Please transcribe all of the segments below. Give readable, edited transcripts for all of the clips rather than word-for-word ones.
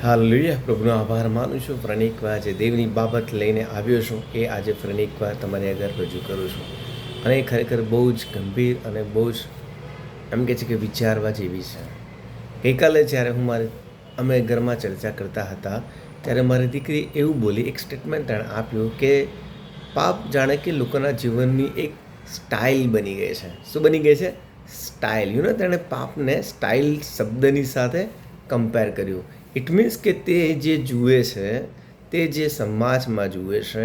Hallelujah, પ્રભુનો આભાર માનું છું. ફરી એકવાર જે દેવની બાબત લઈને આવ્યો છું એ આજે ફરી એકવાર તમારી આગળ રજૂ કરું છું. અને એ ખરેખર બહુ જ ગંભીર અને બહુ જ એમ કહે છે કે વિચારવા જેવી છે. ગઈકાલે જ્યારે અમે ઘરમાં ચર્ચા કરતા હતા ત્યારે મારી દીકરી એવું બોલી, એક સ્ટેટમેન્ટ તેણે આપ્યું કે પાપ જાણે કે લોકોના જીવનની એક સ્ટાઇલ બની ગઈ છે. શું બની ગઈ છે? સ્ટાઇલ. તેણે પાપને સ્ટાઇલ શબ્દની સાથે કમ્પેર કર્યું. ઇટ મીન્સ કે તે જે જુએ છે, તે જે સમાજમાં જુએ છે,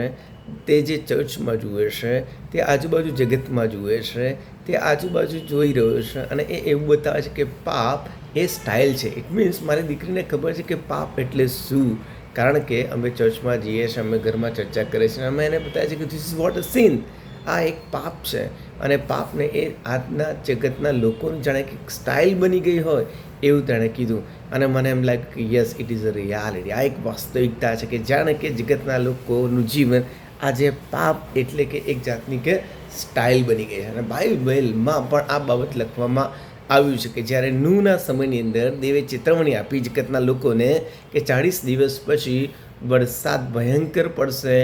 તે જે ચર્ચમાં જુએ છે, તે આજુબાજુ જગતમાં જુએ છે, તે આજુબાજુ જોઈ રહ્યો છે અને એ એવું બતાવે છે કે પાપ એ સ્ટાઇલ છે. ઇટ મીન્સ મારી દીકરીને ખબર છે કે પાપ એટલે શું. કારણ કે અમે ચર્ચમાં જઈએ છીએ, અમે ઘરમાં ચર્ચા કરીએ છીએ, અમે એને બતાવીએ છીએ કે this is what a sin. આ એક પાપ છે. અને પાપને એ આજના જગતના લોકોની જાણે કે સ્ટાઇલ બની ગઈ હોય એવું તેણે કીધું. અને મને એમ લાગ્યું કે yes, it is a reality. આ એક વાસ્તવિકતા છે કે જાણે કે જગતના લોકોનું જીવન આજે પાપ એટલે કે એક જાતની કે સ્ટાઇલ બની ગઈ છે. અને બાઇબલમાં પણ આ બાબત લખવામાં આવ્યું છે કે જ્યારે નૂહના સમયની અંદર દેવે ચેતવણી આપી જગતના લોકોને કે 40 દિવસ પછી વરસાદ ભયંકર પડશે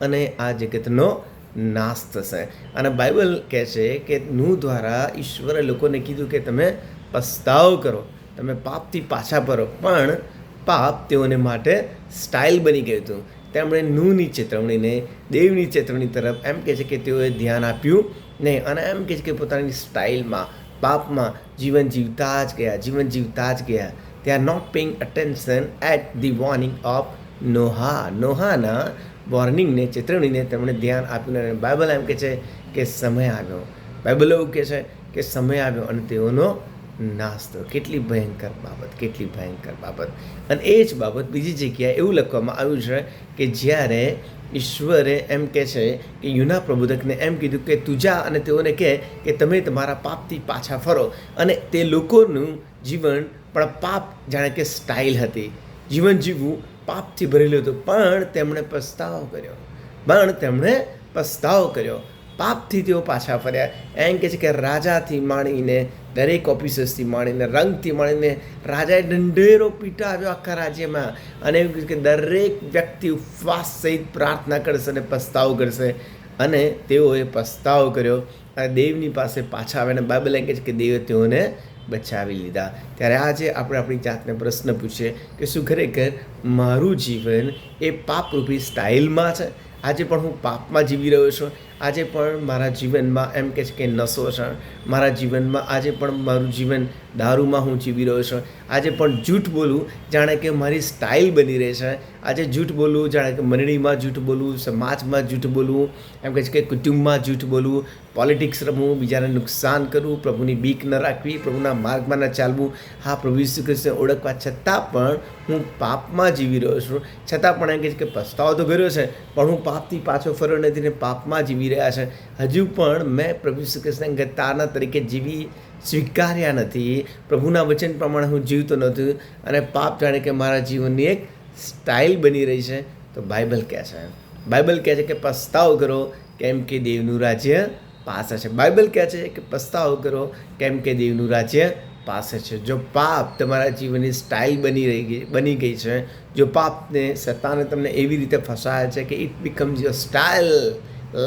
અને આ જગતનો નાશ થશે. અને બાઇબલ કહે છે કે નૂહ દ્વારા ઈશ્વરે લોકોને કીધું કે તમે પસ્તાવ કરો, તમે પાપથી પાછા ફરો. પણ પાપ તેઓને માટે સ્ટાઇલ બની ગયું હતું. તેમણે નૂહની ચેતવણીને દેવની ચેતવણી તરફ એમ કહે છે કે તેઓએ ધ્યાન આપ્યું નહીં. અને એમ કહે છે કે પોતાની સ્ટાઇલમાં પાપમાં જીવન જીવતા જ ગયા. They are not paying attention at the warning of નોહાના વોર્નિંગને, ચેતવણીને તેમણે ધ્યાન આપ્યું. અને બાઇબલ એમ કહે છે કે સમય આવ્યો. બાઇબલ એવું કહે છે કે સમય આવ્યો અને તેઓનો નાશ થયો. કેટલી ભયંકર બાબત. અને એ જ બાબત બીજી જગ્યાએ એવું લખવામાં આવ્યું છે કે જ્યારે ઈશ્વરે એમ કહે છે કે યુના પ્રબોધકને એમ કીધું કે તું જા અને તેઓને કહે કે તમે તમારા પાપથી પાછા ફરો. અને તે લોકોનું જીવન પણ પાપ જાણે કે સ્ટાઇલ હતી. જીવન જીવવું પાપથી ભરેલું હતું. પણ તેમણે પસ્તાવો કર્યો. પાપથી તેઓ પાછા ફર્યા. એમ કહે છે કે રાજાથી માંડીને દરેક ઓફિસર્સથી માંડીને રંગથી માંડીને રાજાએ દંડેરો પીટાવ્યો આખા રાજ્યમાં. અને એવું કહ્યું કે દરેક વ્યક્તિ ઉપવાસ સહિત પ્રાર્થના કરશે અને પસ્તાવો કરશે. અને તેઓએ પસ્તાવો કર્યો અને દેવની પાસે પાછા આવ્યા. અને બાઇબલ એમ કહે છે કે દેવે તેઓને બચાવી લીધા. ત્યારે આજે આપણે આપણી જાતને પ્રશ્ન પૂછીએ કે શું ખરેખર મારું જીવન એ પાપરૂપી સ્ટાઇલમાં છે? આજે પણ હું પાપમાં જીવી રહ્યો છું. આજે પણ મારા જીવનમાં એમ કહે છે કે નશો છે. મારા જીવનમાં આજે પણ મારું જીવન દારૂમાં હું જીવી રહ્યો છું. આજે પણ જૂઠ બોલવું જાણે કે મારી સ્ટાઇલ બની રહે છે. આજે જૂઠ બોલવું જાણે કે મંડળીમાં જૂઠ બોલવું, સમાજમાં જૂઠ બોલવું, એમ કહે છે કે કુટુંબમાં જૂઠ બોલવું, પોલિટિક્સ રમવું, બીજાને નુકસાન કરવું, પ્રભુની બીક ન રાખવી, પ્રભુના માર્ગમાં ન ચાલવું. હા, પ્રભુ ઈસુ ખ્રિસ્તને ઓળખવા છતાં પણ હું પાપમાં જીવી રહ્યો છું. છતાં પણ એમ કહે છે કે પસ્તાવો તો કર્યો છે, પણ હું પાપથી પાછો ફર્યો નથી ને પાપમાં જીવી રહ્યા છે. હજુ પણ મેં પ્રભુ ઈસુ ખ્રિસ્તને ગતારના તરીકે સ્વીકાર્યા નથી. પ્રભુના વચન પ્રમાણે હું જીવતો નથી અને પાપ જાણે કે મારા જીવનની એક સ્ટાઇલ બની રહી છે. તો બાઇબલ કહે છે કે પસ્તાવો કરો કેમ કે દેવનું રાજ્ય પાસે છે. બાઇબલ કહે છે કે પસ્તાવો કરો કેમ કે દેવનું રાજ્ય પાસે છે. જો પાપ તમારા જીવનની સ્ટાઇલ બની ગઈ છે, જો પાપને શૈતાને તમને એવી રીતે ફસાયા છે કે it becomes your style,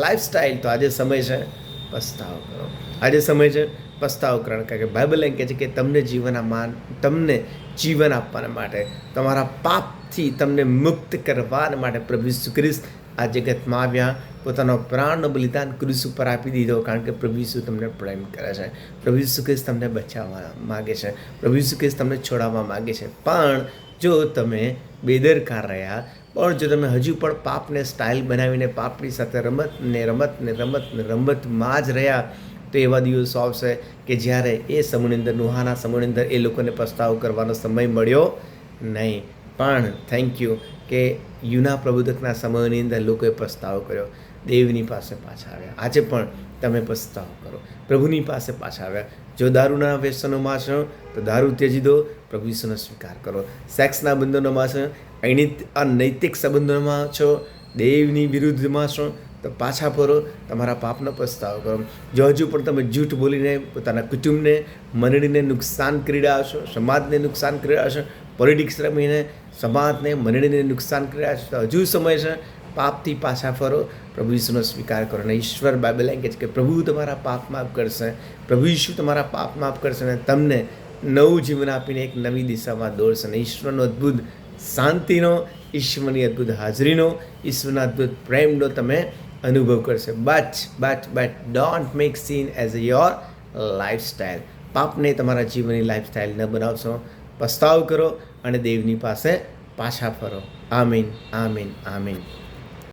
lifestyle, તો આજે સમય છે પસ્તાવો કરો. આજે સમય છે પસ્તાવો કરવાનો. કારણ કે બાઇબલ એમ કહે છે કે તમને જીવન આપવાના માટે, તમારા પાપથી તમને મુક્ત કરવા માટે પ્રભુ ઈસુ ખ્રિસ્ત આ જગતમાં આવ્યા. પોતાનો પ્રાણનો બલિદાન ક્રૂસ ઉપર આપી દીધો. કારણ કે પ્રભુ ઈસુ તમને પ્રેમ કરે છે. પ્રભુ ઈસુ ખ્રિસ્ત તમને બચાવવા માગે છે. પ્રભુ ઈસુ ખ્રિસ્ત તમને છોડાવવા માગે છે. પણ જો તમે બેદરકાર રહ્યા, પણ જો તમે હજુ પણ પાપને સ્ટાઇલ બનાવીને પાપની સાથે રમતમાં જ રહ્યા, તો એવા દિવસો આવશે કે જ્યારે એ સમયની અંદર, નૂહાના સમયની અંદર, એ લોકોને પસ્તાવો કરવાનો સમય મળ્યો નહીં. પણ થેન્ક યુ કે યુના પ્રબોધકના સમયની અંદર લોકોએ પસ્તાવો કર્યો, દેવની પાસે પાછા આવ્યા. આજે પણ તમે પસ્તાવો કરો, પ્રભુની પાસે પાછા આવ્યા. જો દારૂના વ્યસનોમાં છો તો દારૂ ત્યજી દો, પ્રભુ ઈસુનો સ્વીકાર કરો. સેક્સના બંધનોમાં છો, અનૈતિક સંબંધોમાં છો, દેવની વિરુદ્ધમાં છો, તો પાછા ફરો, તમારા પાપનો પસ્તાવો કરો. જો હજુ પણ તમે જૂઠ બોલીને પોતાના કુટુંબને, મંડળીને નુકસાન કરી રહ્યા છો, સમાજને નુકસાન કરી રહ્યા છો, પોલિટિક્સ રમીને સમાજને મંડળીને નુકસાન કરી રહ્યા છો તો હજુ સમય છે, પાપથી પાછા ફરો, પ્રભુ ઈસુનો સ્વીકાર કરો. અને ઈશ્વર બાઇબલ એમ કહે છે કે પ્રભુ તમારા પાપ માફ કરશે, પ્રભુ ઈસુ તમારા પાપ માફ કરશે અને તમને નવું જીવન આપીને એક નવી દિશામાં દોડશે. અને ઈશ્વરનો અદ્ભુત શાંતિનો, ઈશ્વરની અદ્ભુત હાજરીનો, ઈશ્વરના અદ્ભુત પ્રેમનો તમે અનુભવ કરશે. But don't make sin as a your lifestyle. પાપને તમારા જીવનની લાઈફસ્ટાઈલ ન બનાવશો. પસ્તાવ કરો અને દેવની પાસે પાછા ફરો. આમીન, આમીન, આમીન.